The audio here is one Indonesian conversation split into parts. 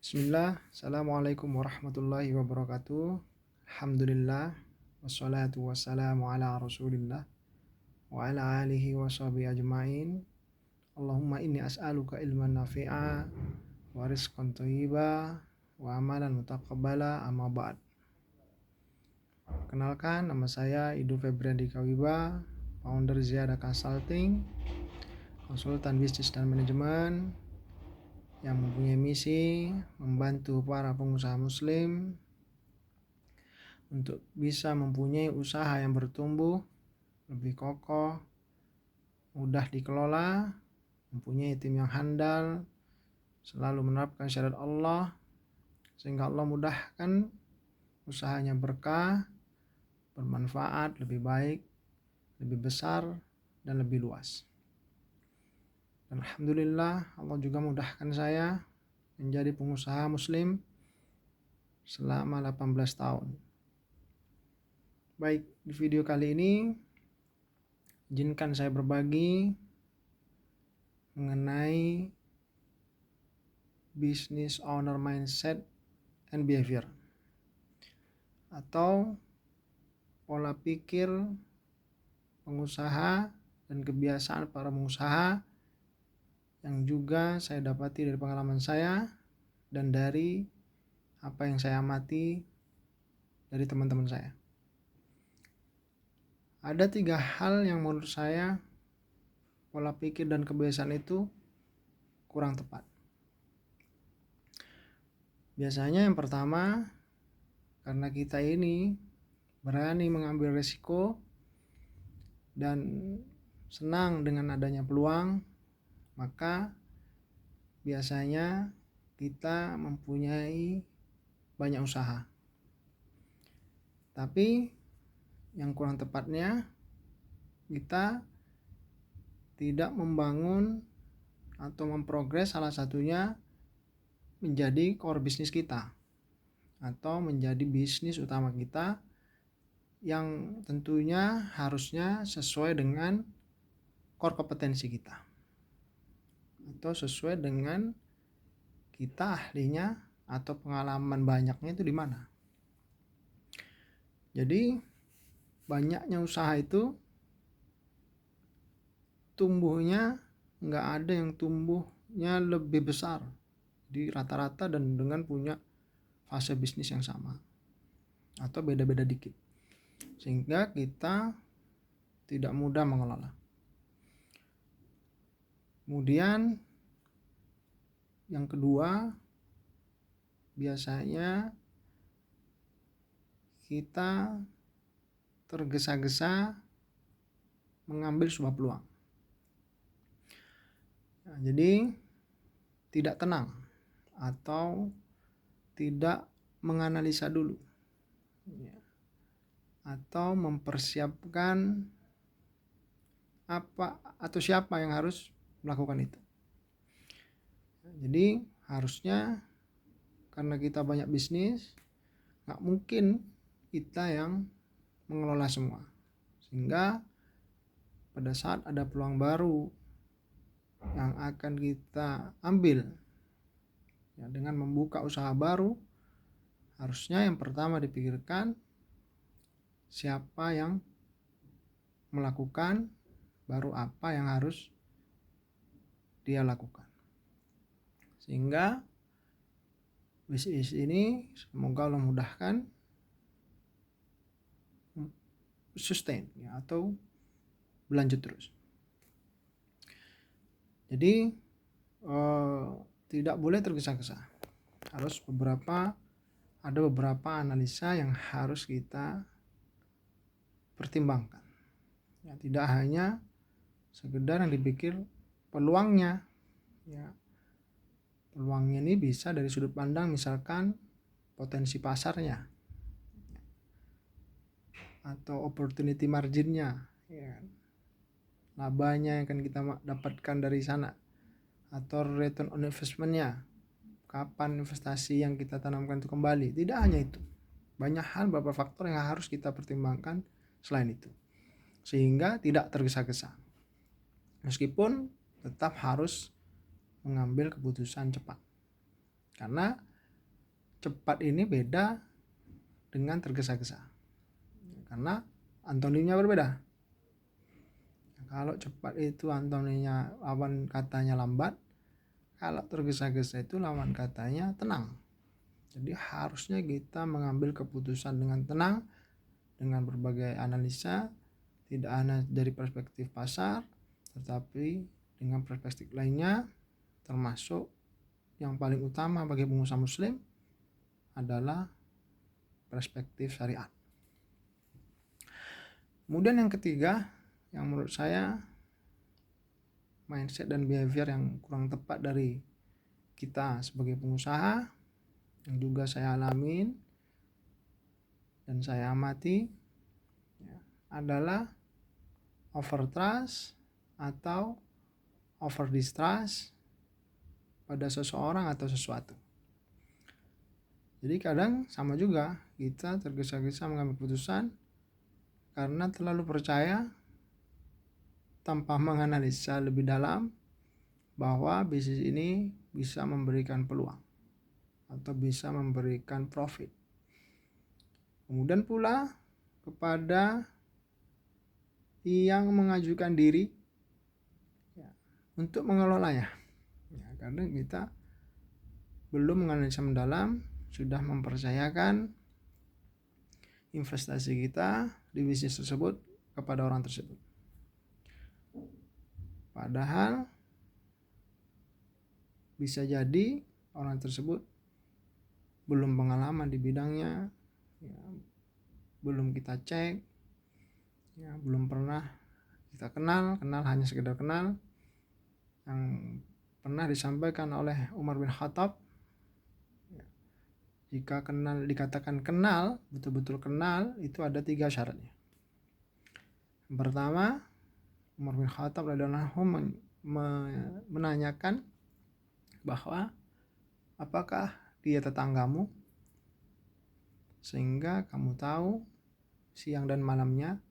Bismillah, Assalamualaikum warahmatullahi wabarakatuh. Alhamdulillah, wassalatu wassalamu ala rasulillah wa ala alihi wa sahbihi ajma'in. Allahumma inni as'aluka ilman nafi'a wa rizqan thayyiba wa amalan mutaqabbala amma ba'd. Kenalkan, nama saya Idul Febriandi Kawiba, founder Ziyada Consulting, konsultan bisnis dan manajemen yang mempunyai misi membantu para pengusaha muslim untuk bisa mempunyai usaha yang bertumbuh, lebih kokoh, mudah dikelola, mempunyai tim yang handal, selalu menerapkan syariat Allah, sehingga Allah mudahkan usahanya berkah, bermanfaat, lebih baik, lebih besar, dan lebih luas. Dan Alhamdulillah, Allah juga mudahkan saya menjadi pengusaha muslim selama 18 tahun. Baik, di video kali ini izinkan saya berbagi mengenai business owner mindset and behavior, atau pola pikir pengusaha dan kebiasaan para pengusaha yang juga saya dapati dari pengalaman saya dan dari apa yang saya amati dari teman-teman saya. Ada 3 hal yang menurut saya pola pikir dan kebiasaan itu kurang tepat. Biasanya yang pertama, karena kita ini berani mengambil risiko dan senang dengan adanya peluang, maka biasanya kita mempunyai banyak usaha. Tapi yang kurang tepatnya, kita tidak membangun atau memprogres salah satunya menjadi core bisnis kita atau menjadi bisnis utama kita yang tentunya harusnya sesuai dengan core kompetensi kita atau sesuai dengan kita ahlinya atau pengalaman banyaknya itu di mana. Jadi banyaknya usaha itu tumbuhnya nggak ada yang tumbuhnya lebih besar di rata-rata dan dengan punya fase bisnis yang sama atau beda-beda dikit, sehingga kita tidak mudah mengelola. Kemudian yang kedua, biasanya kita tergesa-gesa mengambil sebuah peluang. Nah, jadi tidak tenang atau tidak menganalisa dulu, atau mempersiapkan apa atau siapa yang harus melakukan itu. Jadi harusnya karena kita banyak bisnis, nggak mungkin kita yang mengelola semua, sehingga pada saat ada peluang baru yang akan kita ambil dengan membuka usaha baru, harusnya yang pertama dipikirkan siapa yang melakukan, baru apa yang harus dia lakukan, sehingga bisnis ini semoga Allah mudahkan sustain atau berlanjut terus. Jadi tidak boleh tergesa-gesa, harus ada beberapa analisa yang harus kita pertimbangkan. Ya, tidak hanya sekedar yang dipikir peluangnya. Ya, peluangnya ini bisa dari sudut pandang misalkan potensi pasarnya atau opportunity marginnya, ya, labanya yang akan kita dapatkan dari sana, atau return on investmentnya, kapan investasi yang kita tanamkan itu kembali. Tidak hanya itu, banyak hal, beberapa faktor yang harus kita pertimbangkan selain itu, sehingga tidak tergesa-gesa, meskipun tetap harus mengambil keputusan cepat. Karena cepat ini beda dengan tergesa-gesa, karena antonimnya berbeda. Kalau cepat itu antonimnya lawan katanya lambat, kalau tergesa-gesa itu lawan katanya tenang. Jadi harusnya kita mengambil keputusan dengan tenang, dengan berbagai analisa, tidak hanya dari perspektif pasar, tetapi dengan perspektif lainnya, termasuk yang paling utama bagi pengusaha muslim adalah perspektif syariat. Kemudian yang ketiga, yang menurut saya mindset dan behavior yang kurang tepat dari kita sebagai pengusaha, yang juga saya alamin dan saya amati, adalah over trust atau over distrust pada seseorang atau sesuatu. Jadi kadang sama juga, kita tergesa-gesa mengambil keputusan karena terlalu percaya tanpa menganalisa lebih dalam bahwa bisnis ini bisa memberikan peluang atau bisa memberikan profit. Kemudian pula kepada yang mengajukan diri untuk mengelolanya, karena kita belum menganalisa mendalam, sudah mempercayakan investasi kita di bisnis tersebut kepada orang tersebut. Padahal bisa jadi orang tersebut belum pengalaman di bidangnya, belum kita cek, belum pernah kita kenal hanya sekedar kenal. Yang pernah disampaikan oleh Umar bin Khattab, jika dikatakan kenal, betul-betul kenal, itu ada 3 syaratnya. Yang pertama, Umar bin Khattab radhiyallahu anhu menanyakan bahwa apakah dia tetanggamu, sehingga kamu tahu siang dan malamnya,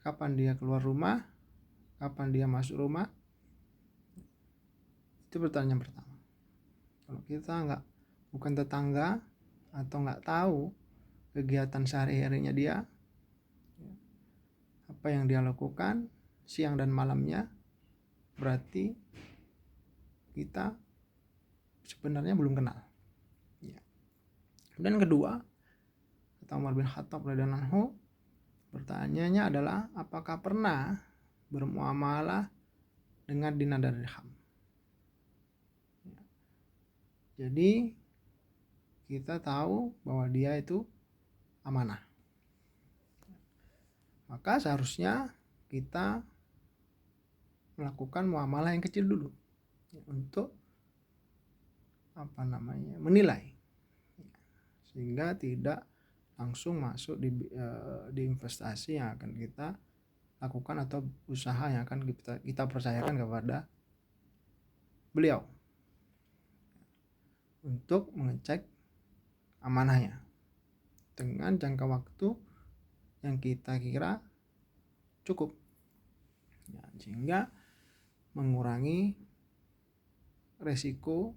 kapan dia keluar rumah, kapan dia masuk rumah. Itu pertanyaan pertama. Kalau kita bukan tetangga atau nggak tahu kegiatan sehari-harinya dia, apa yang dia lakukan siang dan malamnya, berarti kita sebenarnya belum kenal. Dan kedua, kata Umar bin Khattab radhiyallahu anhu, pertanyaannya adalah apakah pernah bermuamalah dengan dinar dan dirham. Jadi kita tahu bahwa dia itu amanah. Maka seharusnya kita melakukan muamalah yang kecil dulu untuk menilai, sehingga tidak langsung masuk di investasi yang akan kita lakukan atau usaha yang akan kita percayakan kepada beliau untuk mengecek amanahnya dengan jangka waktu yang kita kira cukup, sehingga mengurangi resiko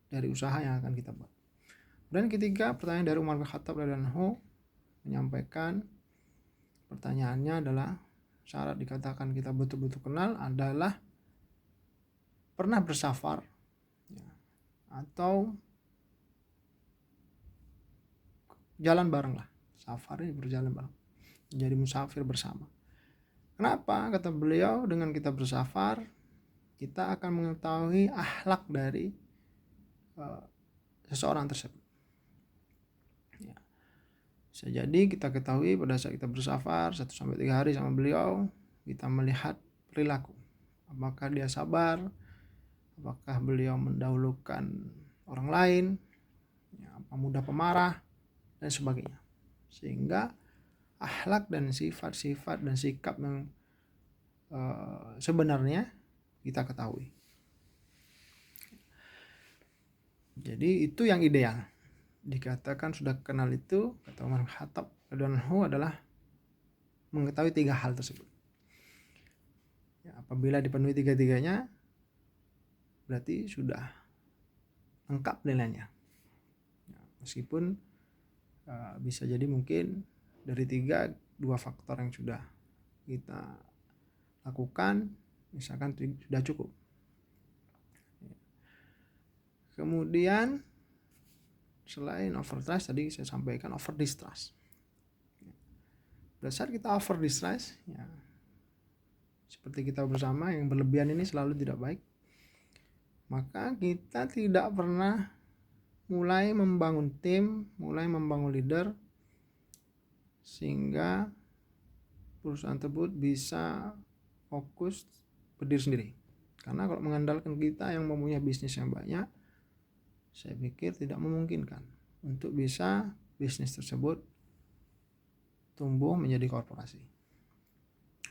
dari usaha yang akan kita buat. Dan ketiga, pertanyaan dari Umar bin Khattab radhiyallahu anhu menyampaikan, pertanyaannya adalah syarat dikatakan kita betul-betul kenal adalah pernah bersafar atau jalan bareng lah. Safar ini berjalan bareng, jadi musafir bersama. Kenapa? Kata beliau, dengan kita bersafar, kita akan mengetahui akhlak dari seseorang tersebut. Bisa jadi kita ketahui pada saat kita bersafar 1-3 hari sama beliau, kita melihat perilaku. Apakah dia sabar, apakah beliau mendahulukan orang lain, apa mudah pemarah, dan sebagainya. Sehingga akhlak dan sifat-sifat dan sikap yang sebenarnya kita ketahui. Jadi itu yang ideal. Dikatakan sudah kenal itu, kata Umar bin Khattab radhiyallahu adalah mengetahui 3 hal tersebut. Apabila dipenuhi 3-tiganya, berarti sudah lengkap penilaiannya. Ya, meskipun bisa jadi mungkin dari 2 faktor yang sudah kita lakukan misalkan sudah cukup. Kemudian selain over trust tadi saya sampaikan over distrust. Pada saat kita over distrust, ya, seperti kita bersama yang berlebihan ini selalu tidak baik. Maka kita tidak pernah mulai membangun tim, mulai membangun leader, sehingga perusahaan tersebut bisa fokus berdiri sendiri. Karena kalau mengandalkan kita yang mempunyai bisnis yang banyak, saya pikir tidak memungkinkan untuk bisa bisnis tersebut tumbuh menjadi korporasi.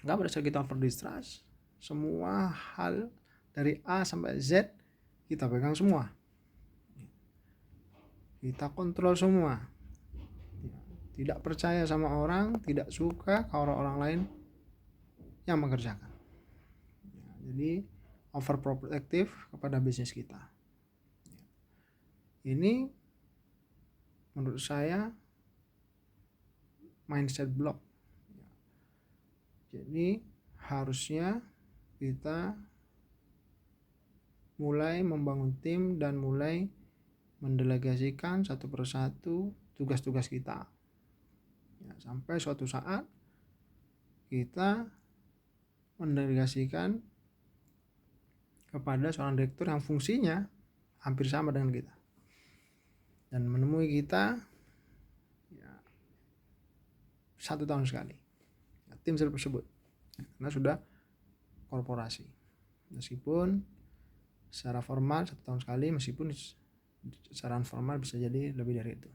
Nggak pada saat kita over distrust, semua hal dari A sampai Z kita pegang semua, kita kontrol semua, tidak percaya sama orang, tidak suka kalau orang lain yang mengerjakan. Jadi overprotective kepada bisnis kita. Ini menurut saya mindset block. Jadi harusnya kita mulai membangun tim dan mulai mendelegasikan satu persatu tugas-tugas kita. Ya, sampai suatu saat kita mendelegasikan kepada seorang direktur yang fungsinya hampir sama dengan kita dan menemui kita ya, 1 tahun sekali ya, tim tersebut ya, karena sudah korporasi, meskipun secara formal 1 tahun sekali, meskipun secara informal bisa jadi lebih dari itu.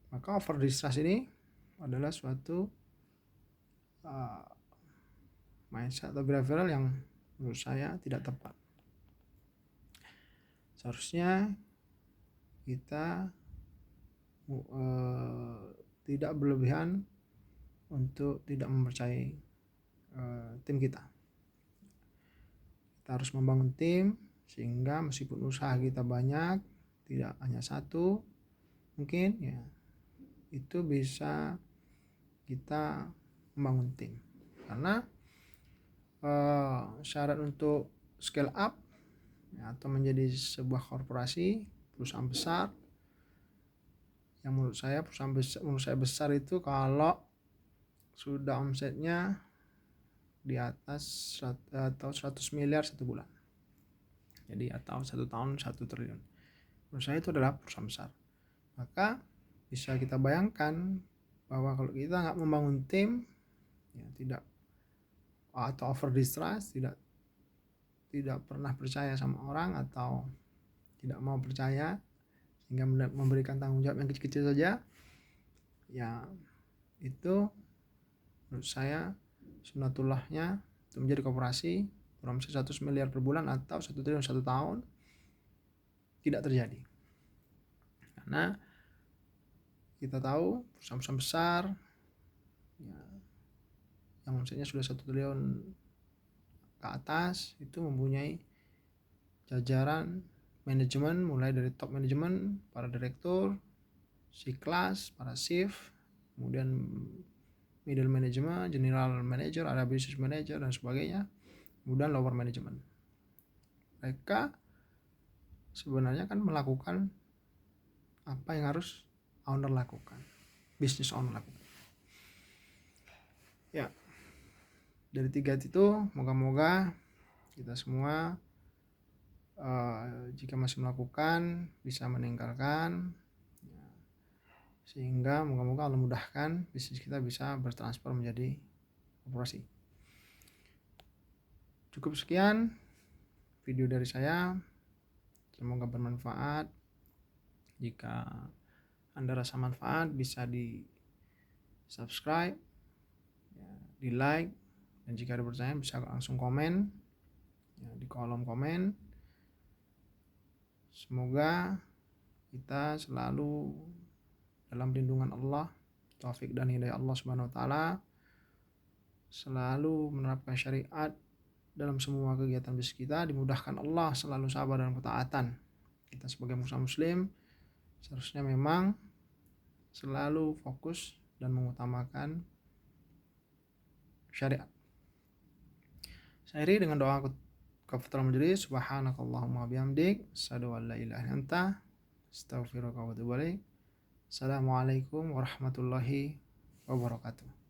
Maka over distrust ini adalah suatu mindset atau behavioral yang menurut saya tidak tepat. Seharusnya kita tidak berlebihan untuk tidak mempercayai tim kita. Kita harus membangun tim sehingga meskipun usaha kita banyak, tidak hanya satu, mungkin ya itu bisa kita membangun tim. Karena syarat untuk scale up ya, atau menjadi sebuah korporasi, perusahaan besar, yang menurut saya besar itu kalau sudah omsetnya di atas atau 100 miliar 1 bulan. Jadi atau 1 tahun 1 triliun. Menurut saya itu adalah perusahaan besar. Maka bisa kita bayangkan bahwa kalau kita nggak membangun tim, ya, tidak atau over distrust, tidak pernah percaya sama orang atau tidak mau percaya sehingga memberikan tanggung jawab yang kecil-kecil saja, ya itu menurut saya sunatullahnya untuk menjadi korporasi beromset 100 miliar per bulan atau 1 triliun 1 tahun tidak terjadi. Karena kita tahu perusahaan besar ya, yang omsetnya sudah 1 triliun ke atas itu mempunyai jajaran manajemen mulai dari top manajemen, para direktur, C-class, para chief, kemudian middle management, general manager, ada business manager dan sebagainya, kemudian lower management. Mereka sebenarnya kan melakukan apa yang harus owner lakukan, business owner lakukan. Ya, dari 3 itu moga-moga kita semua jika masih melakukan bisa meninggalkan ya, sehingga moga-moga Allah mudahkan bisnis kita bisa bertransform menjadi korporasi. Cukup sekian video dari saya, semoga bermanfaat. Jika Anda rasa manfaat bisa di subscribe ya, di like, dan jika ada pertanyaan bisa langsung komen ya, di kolom komen. Semoga kita selalu dalam lindungan Allah, taufik dan hidayah Allah Subhanahu wa taala, selalu menerapkan syariat dalam semua kegiatan bisnis kita, dimudahkan Allah, selalu sabar dalam ketaatan. kita sebagai muslim seharusnya memang selalu fokus dan mengutamakan syariat. Saya akhiri dengan doa kafaratul majlis. Subhanakallahumma bihamdik, asyhadu an la ilaha illa anta, astaghfiruka wa atubu ilaik. Assalamualaikum warahmatullahi wabarakatuh.